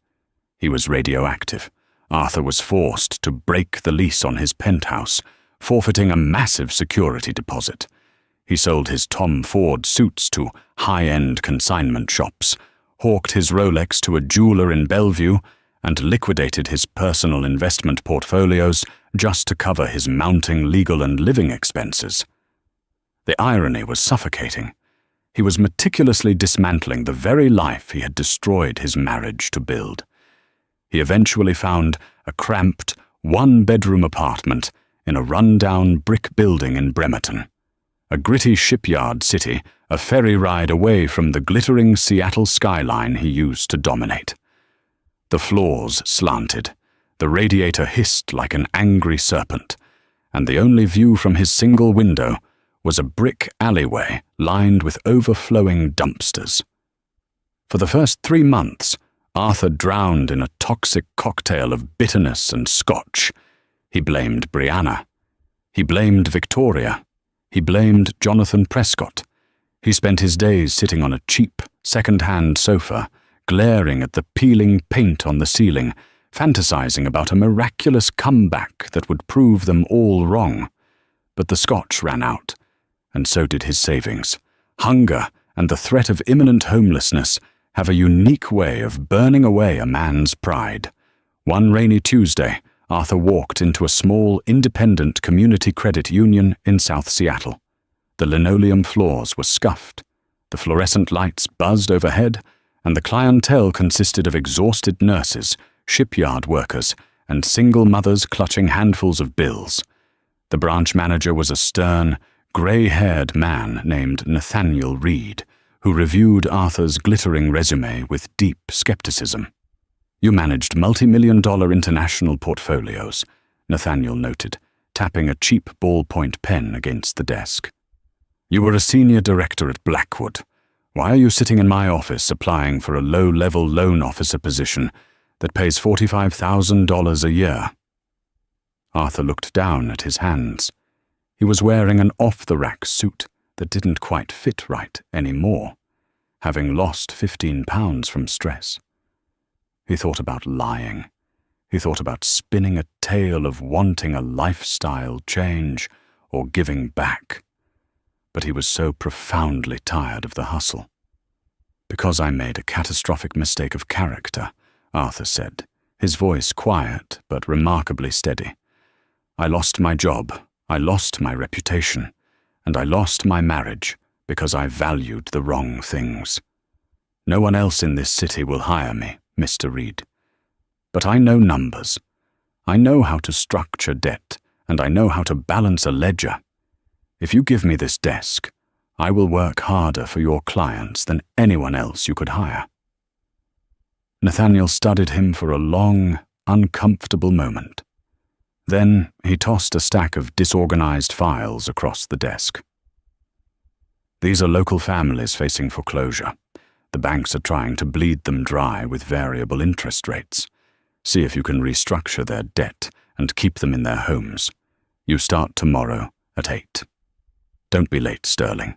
He was radioactive. Arthur was forced to break the lease on his penthouse, forfeiting a massive security deposit. He sold his Tom Ford suits to high-end consignment shops, hawked his Rolex to a jeweler in Bellevue, and liquidated his personal investment portfolios just to cover his mounting legal and living expenses. The irony was suffocating. He was meticulously dismantling the very life he had destroyed his marriage to build. He eventually found a cramped, one-bedroom apartment in a run-down brick building in Bremerton, a gritty shipyard city a ferry ride away from the glittering Seattle skyline he used to dominate. The floors slanted, the radiator hissed like an angry serpent, and the only view from his single window was a brick alleyway lined with overflowing dumpsters. For the first 3 months, Arthur drowned in a toxic cocktail of bitterness and scotch. He blamed Brianna. He blamed Victoria. He blamed Jonathan Prescott. He spent his days sitting on a cheap, second-hand sofa, glaring at the peeling paint on the ceiling, fantasizing about a miraculous comeback that would prove them all wrong. But the scotch ran out, and so did his savings. Hunger and the threat of imminent homelessness have a unique way of burning away a man's pride. One rainy Tuesday, Arthur walked into a small, independent community credit union in South Seattle. The linoleum floors were scuffed, the fluorescent lights buzzed overhead, and the clientele consisted of exhausted nurses, shipyard workers, and single mothers clutching handfuls of bills. The branch manager was a stern, grey-haired man named Nathaniel Reed, who reviewed Arthur's glittering resume with deep skepticism. "You managed multi-million-dollar international portfolios," Nathaniel noted, tapping a cheap ballpoint pen against the desk. "You were a senior director at Blackwood. Why are you sitting in my office applying for a low-level loan officer position that pays $45,000 a year?" Arthur looked down at his hands. He was wearing an off-the-rack suit that didn't quite fit right anymore, having lost 15 pounds from stress. He thought about lying. He thought about spinning a tale of wanting a lifestyle change or giving back. But he was so profoundly tired of the hustle. "Because I made a catastrophic mistake of character," Arthur said, his voice quiet but remarkably steady. "I lost my job, I lost my reputation, and I lost my marriage because I valued the wrong things. No one else in this city will hire me, Mr. Reed. But I know numbers. I know how to structure debt, and I know how to balance a ledger. If you give me this desk, I will work harder for your clients than anyone else you could hire." Nathaniel studied him for a long, uncomfortable moment. Then he tossed a stack of disorganized files across the desk. "These are local families facing foreclosure. The banks are trying to bleed them dry with variable interest rates. See if you can restructure their debt and keep them in their homes. You start tomorrow at 8. Don't be late, Sterling."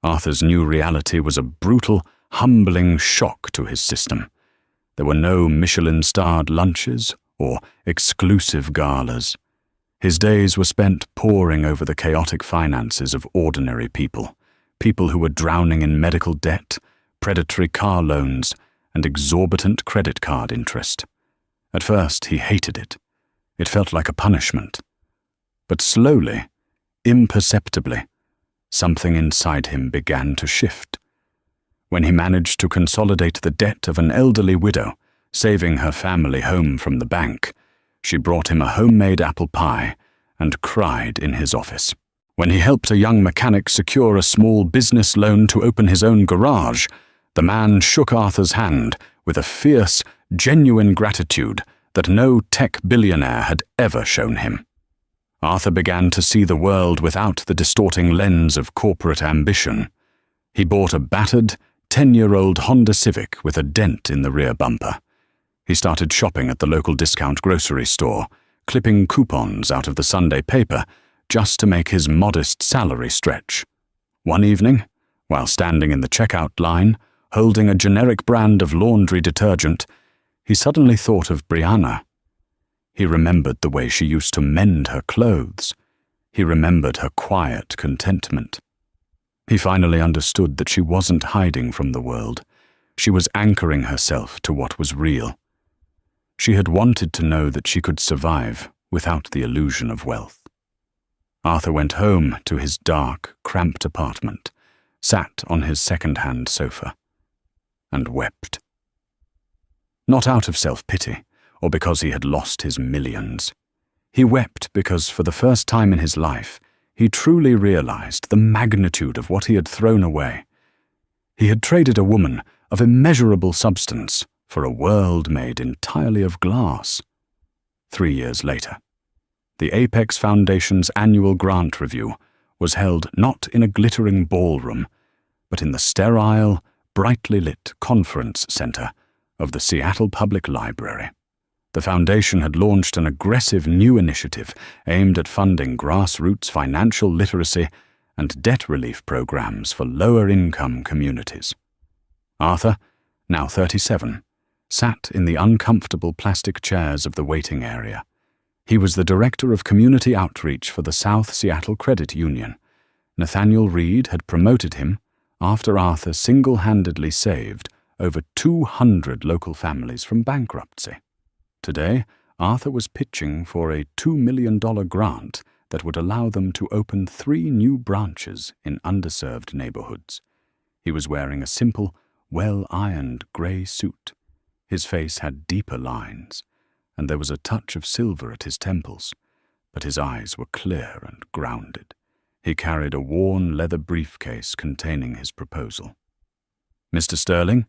Arthur's new reality was a brutal, humbling shock to his system. There were no Michelin-starred lunches or exclusive galas. His days were spent poring over the chaotic finances of ordinary people, people who were drowning in medical debt, predatory car loans, and exorbitant credit card interest. At first, he hated it. It felt like a punishment. But slowly, imperceptibly, something inside him began to shift. When he managed to consolidate the debt of an elderly widow, saving her family home from the bank, she brought him a homemade apple pie and cried in his office. When he helped a young mechanic secure a small business loan to open his own garage, the man shook Arthur's hand with a fierce, genuine gratitude that no tech billionaire had ever shown him. Arthur began to see the world without the distorting lens of corporate ambition. He bought a battered, 10-year-old Honda Civic with a dent in the rear bumper. He started shopping at the local discount grocery store, clipping coupons out of the Sunday paper just to make his modest salary stretch. One evening, while standing in the checkout line, holding a generic brand of laundry detergent, he suddenly thought of Brianna. He remembered the way she used to mend her clothes. He remembered her quiet contentment. He finally understood that she wasn't hiding from the world. She was anchoring herself to what was real. She had wanted to know that she could survive without the illusion of wealth. Arthur went home to his dark, cramped apartment, sat on his second-hand sofa, and wept. Not out of self-pity, or because he had lost his millions. He wept because, for the first time in his life, he truly realized the magnitude of what he had thrown away. He had traded a woman of immeasurable substance for a world made entirely of glass. 3 years later, the Apex Foundation's annual grant review was held not in a glittering ballroom, but in the sterile, brightly lit conference center of the Seattle Public Library. The foundation had launched an aggressive new initiative aimed at funding grassroots financial literacy and debt relief programs for lower-income communities. Arthur, now 37, sat in the uncomfortable plastic chairs of the waiting area. He was the director of community outreach for the South Seattle Credit Union, Nathaniel Reed had promoted him after Arthur single-handedly saved over 200 local families from bankruptcy. Today, Arthur was pitching for a $2 million grant that would allow them to open 3 new branches in underserved neighborhoods. He was wearing a simple, well-ironed gray suit. His face had deeper lines, and there was a touch of silver at his temples, but his eyes were clear and grounded. He carried a worn leather briefcase containing his proposal. "Mr. Sterling,"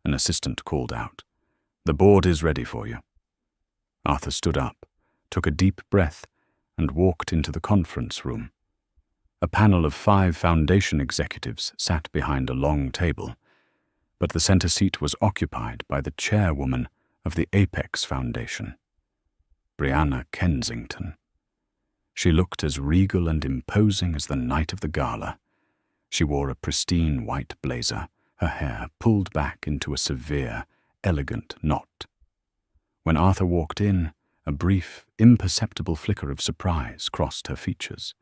an assistant called out, "the board is ready for you." Arthur stood up, took a deep breath, and walked into the conference room. A panel of 5 foundation executives sat behind a long table, but the center seat was occupied by the chairwoman of the Apex Foundation, Brianna Kensington. She looked as regal and imposing as the night of the gala. She wore a pristine white blazer, her hair pulled back into a severe, elegant knot. When Arthur walked in, a brief, imperceptible flicker of surprise crossed her features,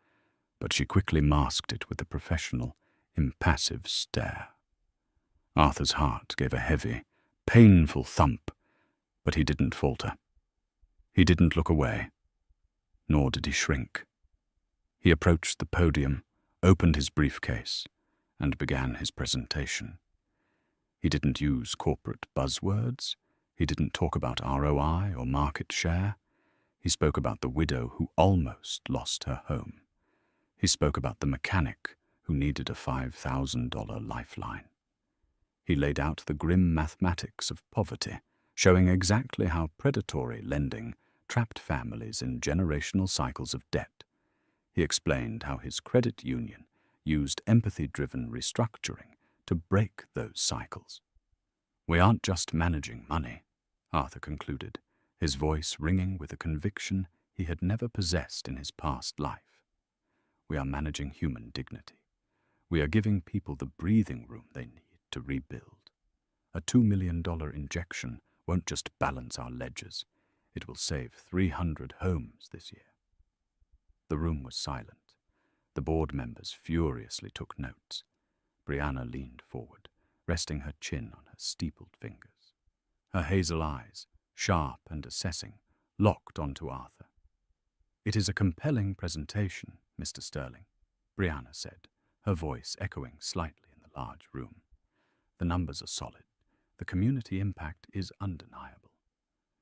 but she quickly masked it with a professional, impassive stare. Arthur's heart gave a heavy, painful thump, but he didn't falter. He didn't look away, nor did he shrink. He approached the podium, opened his briefcase, and began his presentation. He didn't use corporate buzzwords. He didn't talk about ROI or market share. He spoke about the widow who almost lost her home. He spoke about the mechanic who needed a $5,000 lifeline. He laid out the grim mathematics of poverty, showing exactly how predatory lending trapped families in generational cycles of debt. He explained how his credit union used empathy-driven restructuring to break those cycles. "We aren't just managing money," Arthur concluded, his voice ringing with a conviction he had never possessed in his past life. "We are managing human dignity. We are giving people the breathing room they need to rebuild. A $2 million injection won't just balance our ledgers. It will save 300 homes this year." The room was silent. The board members furiously took notes. Brianna leaned forward, resting her chin on her steepled fingers. Her hazel eyes, sharp and assessing, locked onto Arthur. "It is a compelling presentation, Mr. Sterling," Brianna said, her voice echoing slightly in the large room. "The numbers are solid. The community impact is undeniable.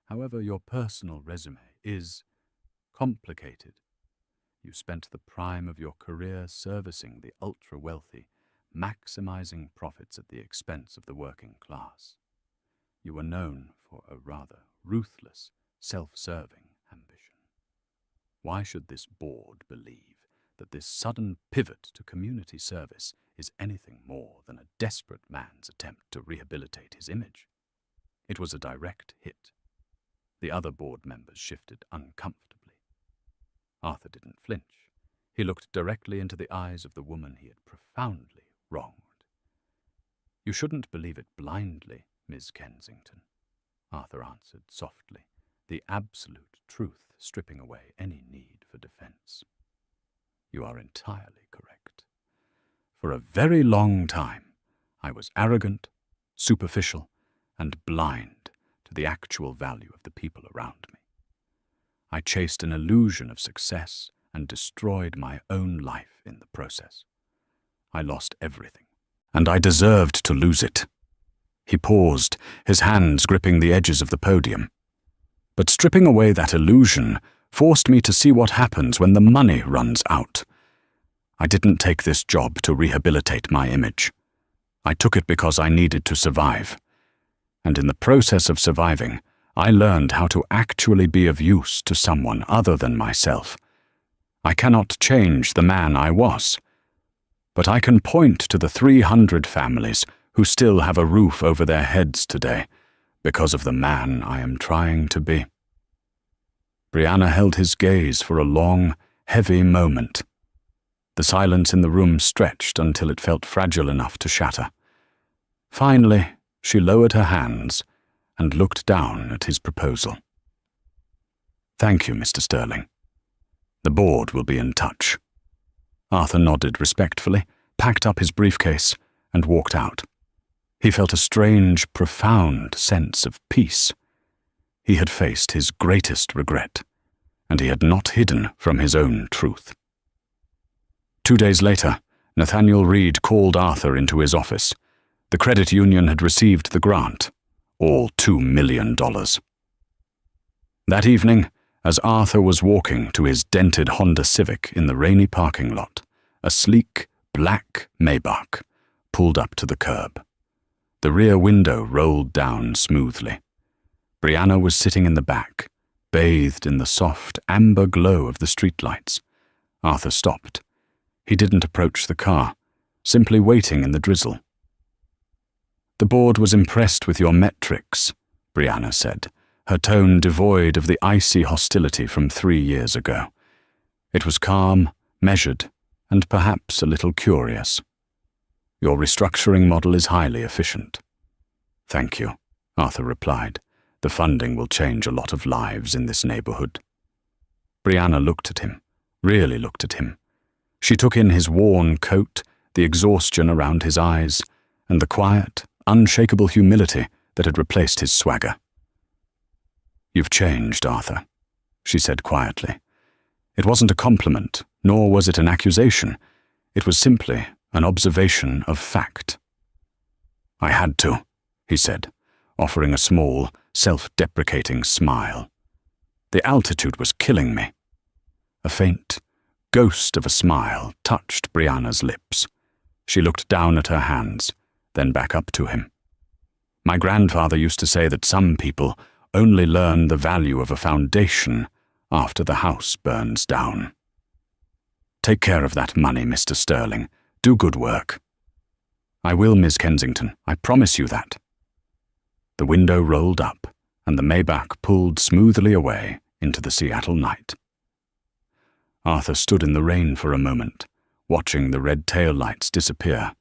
However, your personal resume is complicated. You spent the prime of your career servicing the ultra-wealthy, maximizing profits at the expense of the working class. You were known for a rather ruthless, self-serving ambition. Why should this board believe that this sudden pivot to community service is anything more than a desperate man's attempt to rehabilitate his image?" It was a direct hit. The other board members shifted uncomfortably. Arthur didn't flinch. He looked directly into the eyes of the woman he had profoundly wronged. "You shouldn't believe it blindly, Miss Kensington," Arthur answered softly, the absolute truth stripping away any need for defense. "You are entirely correct. For a very long time, I was arrogant, superficial, and blind to the actual value of the people around me. I chased an illusion of success and destroyed my own life in the process. I lost everything, and I deserved to lose it." He paused, his hands gripping the edges of the podium. "But stripping away that illusion forced me to see what happens when the money runs out. I didn't take this job to rehabilitate my image. I took it because I needed to survive. And in the process of surviving, I learned how to actually be of use to someone other than myself. I cannot change the man I was, but I can point to the 300 families who still have a roof over their heads today because of the man I am trying to be." Brianna held his gaze for a long, heavy moment. The silence in the room stretched until it felt fragile enough to shatter. Finally, she lowered her hands and looked down at his proposal. "Thank you, Mr. Sterling. The board will be in touch." Arthur nodded respectfully, packed up his briefcase, and walked out. He felt a strange, profound sense of peace. He had faced his greatest regret, and he had not hidden from his own truth. 2 days later, Nathaniel Reed called Arthur into his office. The credit union had received the grant, all $2 million. That evening, as Arthur was walking to his dented Honda Civic in the rainy parking lot, a sleek, black Maybach pulled up to the curb. The rear window rolled down smoothly. Brianna was sitting in the back, bathed in the soft, amber glow of the streetlights. Arthur stopped. He didn't approach the car, simply waiting in the drizzle. "The board was impressed with your metrics," Brianna said, her tone devoid of the icy hostility from 3 years ago. It was calm, measured, and perhaps a little curious. "Your restructuring model is highly efficient." "Thank you," Arthur replied. "The funding will change a lot of lives in this neighborhood." Brianna looked at him, really looked at him. She took in his worn coat, the exhaustion around his eyes, and the quiet, unshakable humility that had replaced his swagger. "You've changed, Arthur," she said quietly. It wasn't a compliment, nor was it an accusation. It was simply an observation of fact. "I had to," he said, offering a small, self-deprecating smile. "The altitude was killing me." A faint ghost of a smile touched Brianna's lips. She looked down at her hands, then back up to him. "My grandfather used to say that some people only learn the value of a foundation after the house burns down. Take care of that money, Mr. Sterling. Do good work." "I will, Miss Kensington. I promise you that." The window rolled up, and the Maybach pulled smoothly away into the Seattle night. Arthur stood in the rain for a moment, watching the red taillights disappear.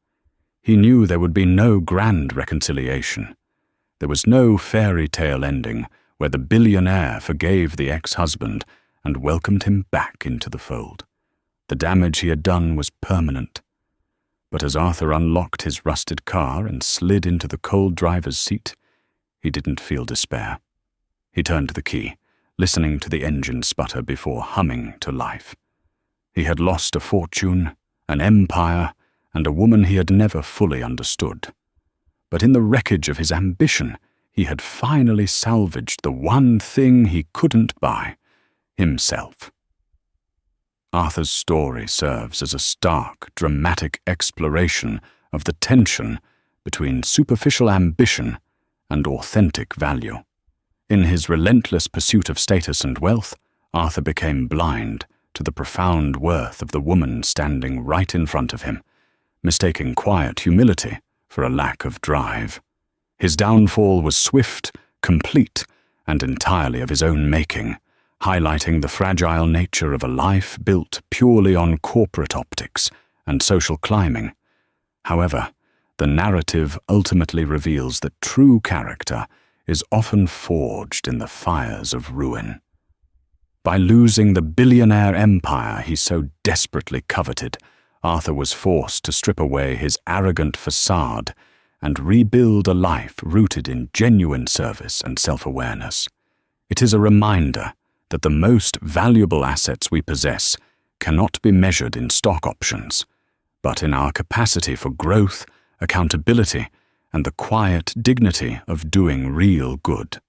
He knew there would be no grand reconciliation. There was no fairy tale ending where the billionaire forgave the ex-husband and welcomed him back into the fold. The damage he had done was permanent. But as Arthur unlocked his rusted car and slid into the cold driver's seat, he didn't feel despair. He turned the key, listening to the engine sputter before humming to life. He had lost a fortune, an empire, and a woman he had never fully understood. But in the wreckage of his ambition, he had finally salvaged the one thing he couldn't buy: himself. Arthur's story serves as a stark, dramatic exploration of the tension between superficial ambition and authentic value. In his relentless pursuit of status and wealth, Arthur became blind to the profound worth of the woman standing right in front of him, mistaking quiet humility for a lack of drive. His downfall was swift, complete, and entirely of his own making, highlighting the fragile nature of a life built purely on corporate optics and social climbing. However, the narrative ultimately reveals that true character is often forged in the fires of ruin. By losing the billionaire empire he so desperately coveted, Arthur was forced to strip away his arrogant facade and rebuild a life rooted in genuine service and self-awareness. It is a reminder that the most valuable assets we possess cannot be measured in stock options, but in our capacity for growth, accountability, and the quiet dignity of doing real good.